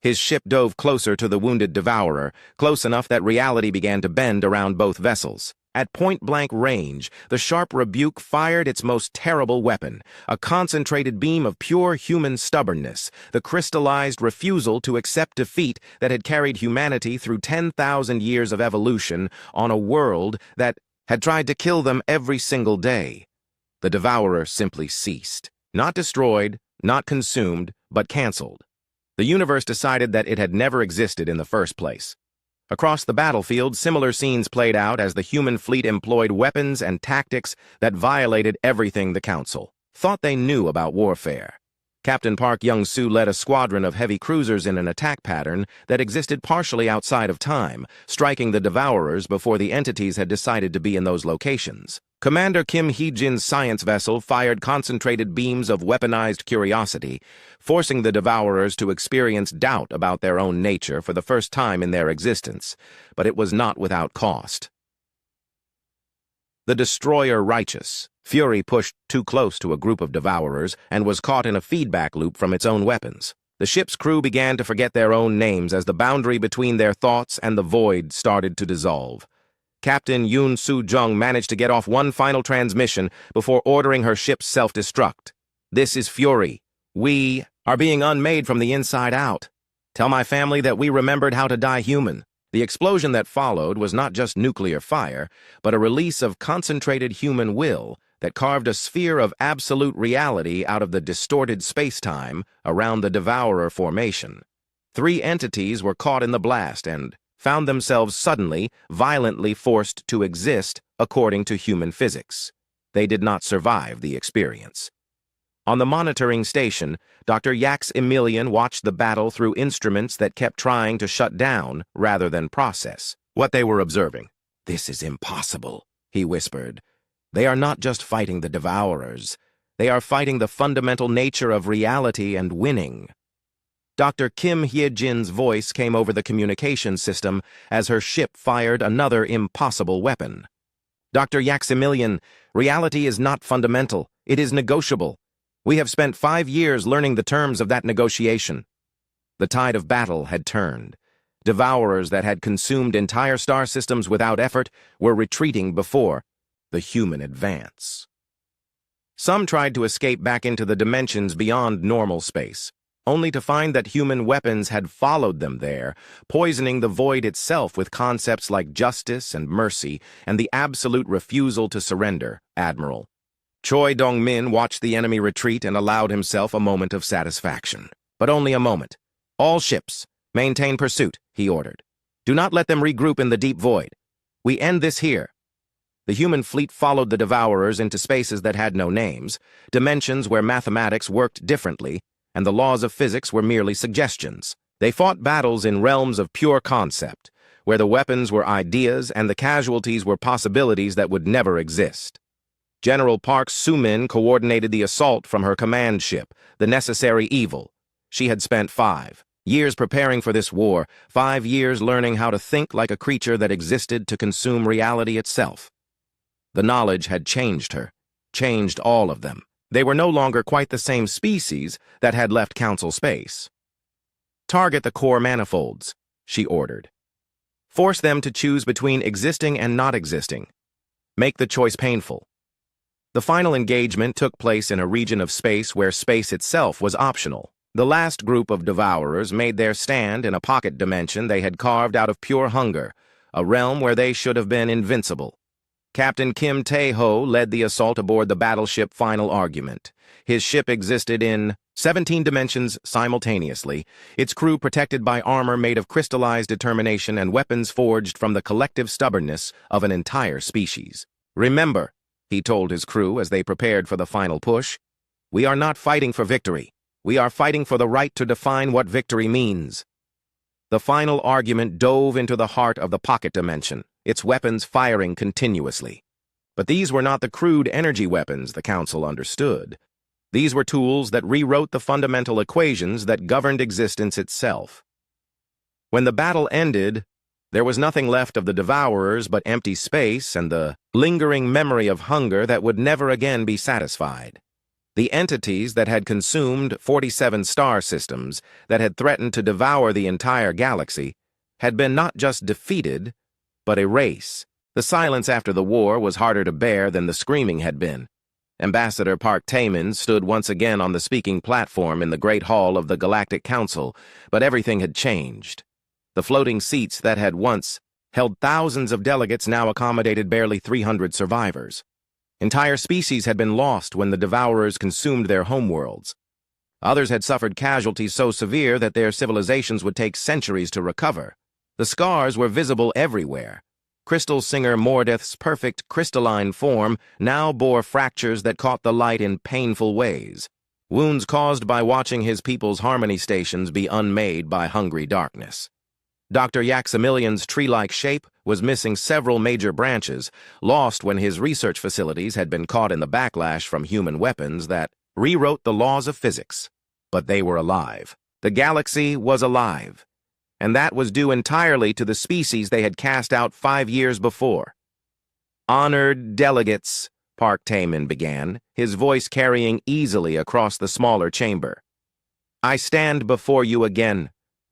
S1: His ship dove closer to the wounded devourer, close enough that reality began to bend around both vessels. At point-blank range, the sharp rebuke fired its most terrible weapon, a concentrated beam of pure human stubbornness, the crystallized refusal to accept defeat that had carried humanity through 10,000 years of evolution on a world that had tried to kill them every single day. The devourer simply ceased. Not destroyed, not consumed, but canceled. The universe decided that it had never existed in the first place. Across the battlefield, similar scenes played out as the human fleet employed weapons and tactics that violated everything the Council thought they knew about warfare. Captain Park Young-soo led a squadron of heavy cruisers in an attack pattern that existed partially outside of time, striking the devourers before the entities had decided to be in those locations. Commander Kim Hee-jin's science vessel fired concentrated beams of weaponized curiosity, forcing the devourers to experience doubt about their own nature for the first time in their existence, but it was not without cost. The destroyer righteous. Fury pushed too close to a group of devourers and was caught in a feedback loop from its own weapons. The ship's crew began to forget their own names as the boundary between their thoughts and the void started to dissolve. Captain Yoon Soo-jung managed to get off one final transmission before ordering her ship's self-destruct. "This is Fury. We are being unmade from the inside out. Tell my family that we remembered how to die human." The explosion that followed was not just nuclear fire, but a release of concentrated human will that carved a sphere of absolute reality out of the distorted space-time around the Devourer formation. 3 entities were caught in the blast and found themselves suddenly, violently forced to exist according to human physics. They did not survive the experience. On the monitoring station, Dr. Yax Emilian watched the battle through instruments that kept trying to shut down rather than process what they were observing. "This is impossible," he whispered. "They are not just fighting the Devourers. They are fighting the fundamental nature of reality and winning." Dr. Kim Hye-jin's voice came over the communication system as her ship fired another impossible weapon. "Dr. Yaximilian, reality is not fundamental. It is negotiable. We have spent 5 years learning the terms of that negotiation." The tide of battle had turned. Devourers that had consumed entire star systems without effort were retreating before the human advance. Some tried to escape back into the dimensions beyond normal space, only to find that human weapons had followed them there, poisoning the void itself with concepts like justice and mercy and the absolute refusal to surrender. Admiral Choi Dong-min watched the enemy retreat and allowed himself a moment of satisfaction. But only a moment. "All ships, maintain pursuit," he ordered. "Do not let them regroup in the deep void. We end this here." The human fleet followed the Devourers into spaces that had no names, dimensions where mathematics worked differently, and the laws of physics were merely suggestions. They fought battles in realms of pure concept, where the weapons were ideas and the casualties were possibilities that would never exist. General Park Soo-min coordinated the assault from her command ship, the Necessary Evil. She had spent 5 years preparing for this war, 5 years learning how to think like a creature that existed to consume reality itself. The knowledge had changed her, changed all of them. They were no longer quite the same species that had left Council space. "Target the core manifolds," she ordered. "Force them to choose between existing and not existing. Make the choice painful." The final engagement took place in a region of space where space itself was optional. The last group of Devourers made their stand in a pocket dimension they had carved out of pure hunger, a realm where they should have been invincible. Captain Kim Tae-ho led the assault aboard the battleship Final Argument. His ship existed in 17 dimensions simultaneously, its crew protected by armor made of crystallized determination and weapons forged from the collective stubbornness of an entire species. "Remember," he told his crew as they prepared for the final push, "we are not fighting for victory. We are fighting for the right to define what victory means." The Final Argument dove into the heart of the pocket dimension, its weapons firing continuously. But these were not the crude energy weapons the Council understood. These were tools that rewrote the fundamental equations that governed existence itself. When the battle ended, There was nothing left of the devourers but empty space and the lingering memory of hunger that would never again be satisfied. The entities that had consumed 47 star systems, that had threatened to devour the entire galaxy, had been not just defeated, but erased. The silence after the war was harder to bear than the screaming had been. Ambassador Park Taemin stood once again on the speaking platform in the Great Hall of the Galactic Council, but everything had changed. The floating seats that had once held thousands of delegates now accommodated barely 300 survivors. Entire species had been lost when the devourers consumed their homeworlds. Others had suffered casualties so severe that their civilizations would take centuries to recover. The scars were visible everywhere. Crystal Singer Mordeth's perfect crystalline form now bore fractures that caught the light in painful ways, wounds caused by watching his people's harmony stations be unmade by hungry darkness. Dr. Yaximilian's tree-like shape was missing several major branches, lost when his research facilities had been caught in the backlash from human weapons that rewrote the laws of physics. But they were alive. The galaxy was alive. And that was due entirely to the species they had cast out 5 years before. "Honored delegates," Park Taemin began, his voice carrying easily across the smaller chamber. "I stand before you again,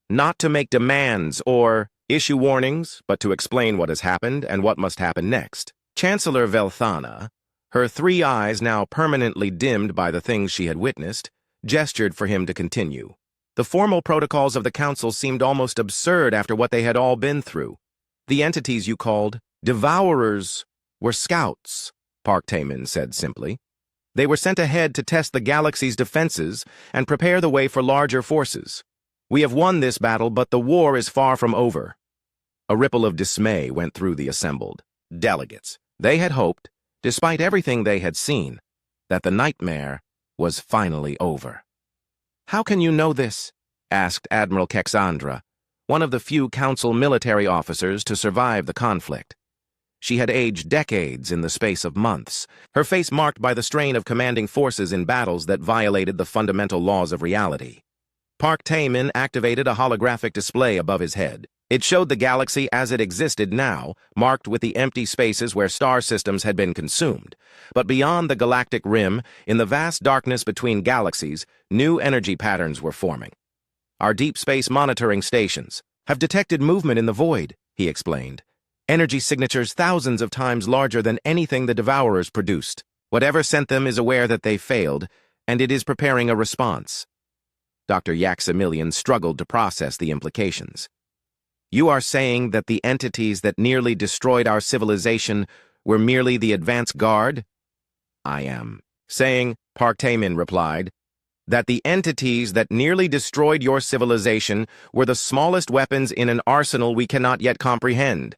S1: not to make demands or issue warnings, but to explain what has happened and what must happen next." Chancellor Velthana, her 3 eyes now permanently dimmed by the things she had witnessed, gestured for him to continue. The formal protocols of the council seemed almost absurd after what they had all been through. "The entities you called devourers were scouts," Park Taemin said simply. "They were sent ahead to test the galaxy's defenses and prepare the way for larger forces. We have won this battle, but the war is far from over." A ripple of dismay went through the assembled delegates. They had hoped, despite everything they had seen, that the nightmare was finally over. "How can you know this?" asked Admiral Kexandra, one of the few council military officers to survive the conflict. She had aged decades in the space of months, her face marked by the strain of commanding forces in battles that violated the fundamental laws of reality. Park Taemin activated a holographic display above his head. It showed the galaxy as it existed now, marked with the empty spaces where star systems had been consumed. But beyond the galactic rim, in the vast darkness between galaxies, new energy patterns were forming. "Our deep space monitoring stations have detected movement in the void," he explained. "Energy signatures thousands of times larger than anything the Devourers produced. Whatever sent them is aware that they failed, and it is preparing a response." Dr. Yaximilian struggled to process the implications. "You are saying that the entities that nearly destroyed our civilization were merely the advance guard?" "I am saying," Park Taemin replied, "that the entities that nearly destroyed your civilization were the smallest weapons in an arsenal we cannot yet comprehend.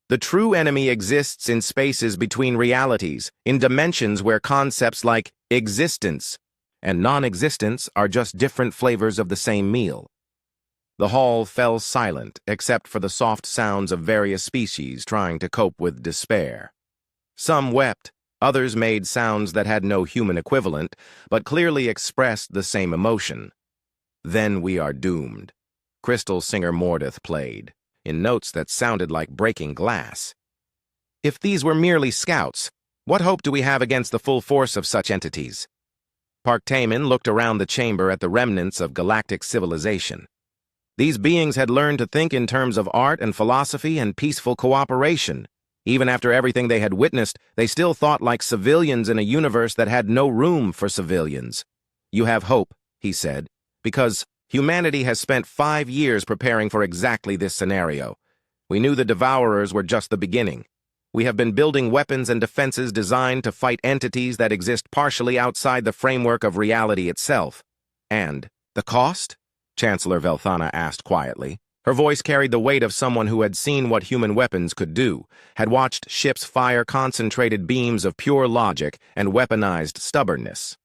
S1: The true enemy exists in spaces between realities, in dimensions where concepts like existence and non-existence are just different flavors of the same meal." The hall fell silent, except for the soft sounds of various species trying to cope with despair. Some wept, others made sounds that had no human equivalent, but clearly expressed the same emotion. "Then we are doomed," Crystal Singer Mordeth played, in notes that sounded like breaking glass. "If these were merely scouts, what hope do we have against the full force of such entities?" Park Taemin looked around the chamber at the remnants of galactic civilization. These beings had learned to think in terms of art and philosophy and peaceful cooperation. Even after everything they had witnessed, they still thought like civilians in a universe that had no room for civilians. "You have hope," he said, "because humanity has spent 5 years preparing for exactly this scenario. We knew the Devourers were just the beginning. We have been building weapons and defenses designed to fight entities that exist partially outside the framework of reality itself. And the cost?" Chancellor Velthana asked quietly. Her voice carried the weight of someone who had seen what human weapons could do, had watched ships fire concentrated beams of pure logic and weaponized stubbornness.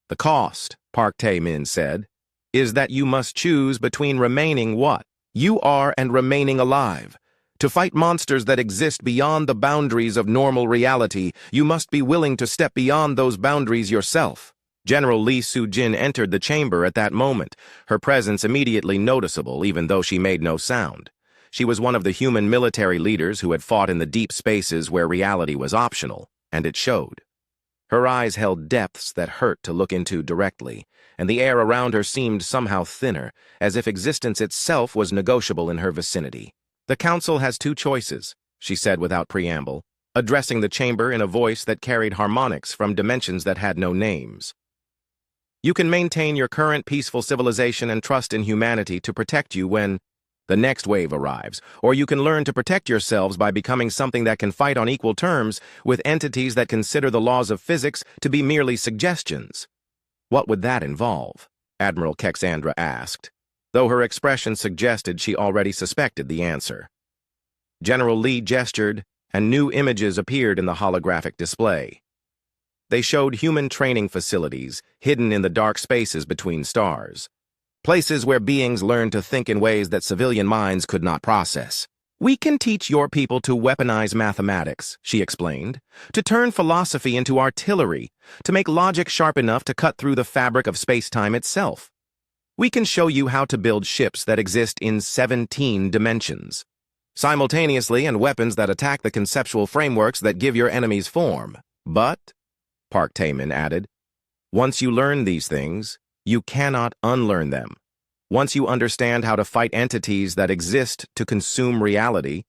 S1: "The cost," Park Taemin said, "is that you must choose between remaining what you are and remaining alive. To fight monsters that exist beyond the boundaries of normal reality, you must be willing to step beyond those boundaries yourself." General Lee Soo-jin entered the chamber at that moment, her presence immediately noticeable even though she made no sound. She was one of the human military leaders who had fought in the deep spaces where reality was optional, and it showed. Her eyes held depths that hurt to look into directly, and the air around her seemed somehow thinner, as if existence itself was negotiable in her vicinity. "The Council has two choices," she said without preamble, addressing the chamber in a voice that carried harmonics from dimensions that had no names. "You can maintain your current peaceful civilization and trust in humanity to protect you when the next wave arrives, or you can learn to protect yourselves by becoming something that can fight on equal terms with entities that consider the laws of physics to be merely suggestions." "What would that involve?" Admiral Kexandra asked, though her expression suggested she already suspected the answer. General Lee gestured, and new images appeared in the holographic display. They showed human training facilities hidden in the dark spaces between stars. Places where beings learn to think in ways that civilian minds could not process. "We can teach your people to weaponize mathematics," she explained, "to turn philosophy into artillery, to make logic sharp enough to cut through the fabric of space-time itself. We can show you how to build ships that exist in 17 dimensions, simultaneously, and weapons that attack the conceptual frameworks that give your enemies form. But," Park Taemin added, "once you learn these things, you cannot unlearn them. Once you understand how to fight entities that exist to consume reality,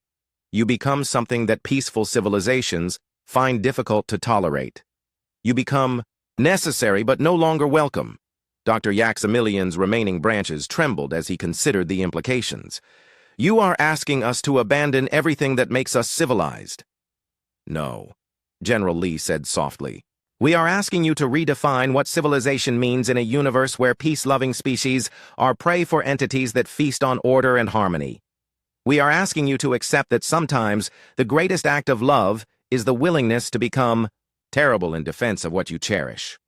S1: you become something that peaceful civilizations find difficult to tolerate. You become necessary but no longer welcome." Dr. Yaximilian's remaining branches trembled as he considered the implications. "You are asking us to abandon everything that makes us civilized." "No," General Lee said softly. "We are asking you to redefine what civilization means in a universe where peace-loving species are prey for entities that feast on order and harmony. We are asking you to accept that sometimes the greatest act of love is the willingness to become terrible in defense of what you cherish."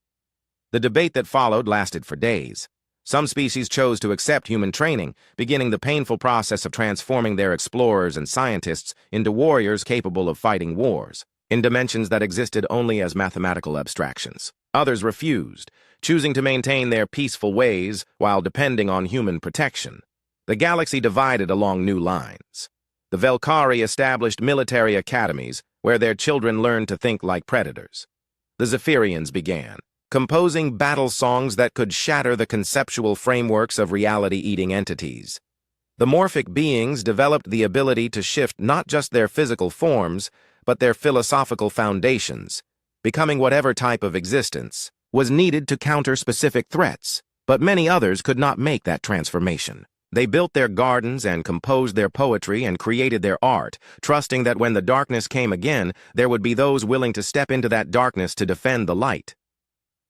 S1: The debate that followed lasted for days. Some species chose to accept human training, beginning the painful process of transforming their explorers and scientists into warriors capable of fighting wars in dimensions that existed only as mathematical abstractions. Others refused, choosing to maintain their peaceful ways while depending on human protection. The galaxy divided along new lines. The Velkari established military academies where their children learned to think like predators. The Zephyrians began, composing battle songs that could shatter the conceptual frameworks of reality-eating entities. The morphic beings developed the ability to shift not just their physical forms, but their philosophical foundations, becoming whatever type of existence was needed to counter specific threats, but many others could not make that transformation. They built their gardens and composed their poetry and created their art, trusting that when the darkness came again, there would be those willing to step into that darkness to defend the light.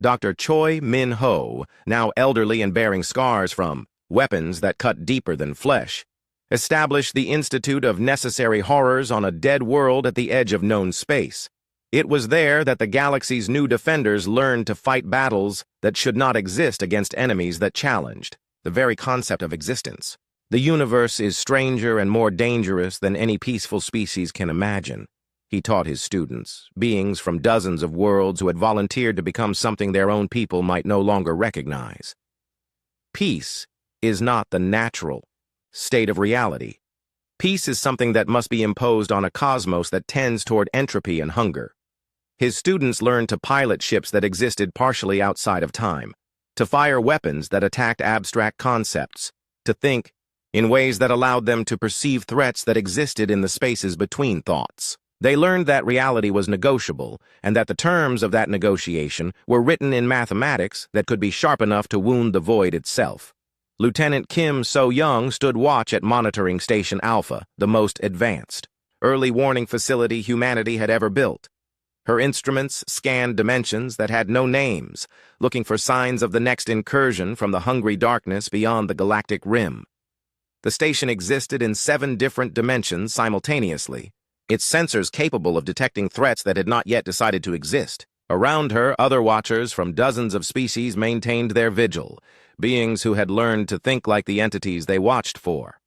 S1: Dr. Choi Min-ho, now elderly and bearing scars from weapons that cut deeper than flesh, established the Institute of Necessary Horrors on a dead world at the edge of known space. It was there that the galaxy's new defenders learned to fight battles that should not exist against enemies that challenged the very concept of existence. The universe is stranger and more dangerous than any peaceful species can imagine, he taught his students, beings from dozens of worlds who had volunteered to become something their own people might no longer recognize. Peace is not the natural state of reality. Peace is something that must be imposed on a cosmos that tends toward entropy and hunger. His students learned to pilot ships that existed partially outside of time, to fire weapons that attacked abstract concepts, to think in ways that allowed them to perceive threats that existed in the spaces between thoughts. They learned that reality was negotiable, and that the terms of that negotiation were written in mathematics that could be sharp enough to wound the void itself. Lieutenant Kim So-young stood watch at Monitoring Station Alpha, the most advanced, early warning facility humanity had ever built. Her instruments scanned dimensions that had no names, looking for signs of the next incursion from the hungry darkness beyond the galactic rim. The station existed in 7 different dimensions simultaneously, its sensors capable of detecting threats that had not yet decided to exist. Around her, other watchers from dozens of species maintained their vigil, beings who had learned to think like the entities they watched for.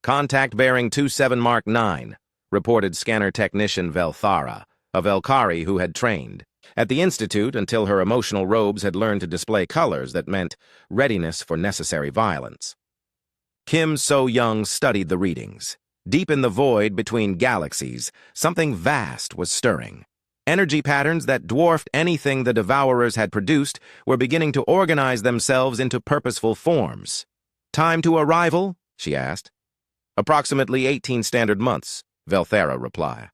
S1: "Contact bearing 27 Mark 9, reported scanner technician Velthara, a Velkari who had trained at the Institute until her emotional robes had learned to display colors that meant readiness for necessary violence. Kim So-young studied the readings. Deep in the void between galaxies, something vast was stirring. Energy patterns that dwarfed anything the Devourers had produced were beginning to organize themselves into purposeful forms. "Time to arrival?" she asked. "Approximately 18 standard months," Velthera replied.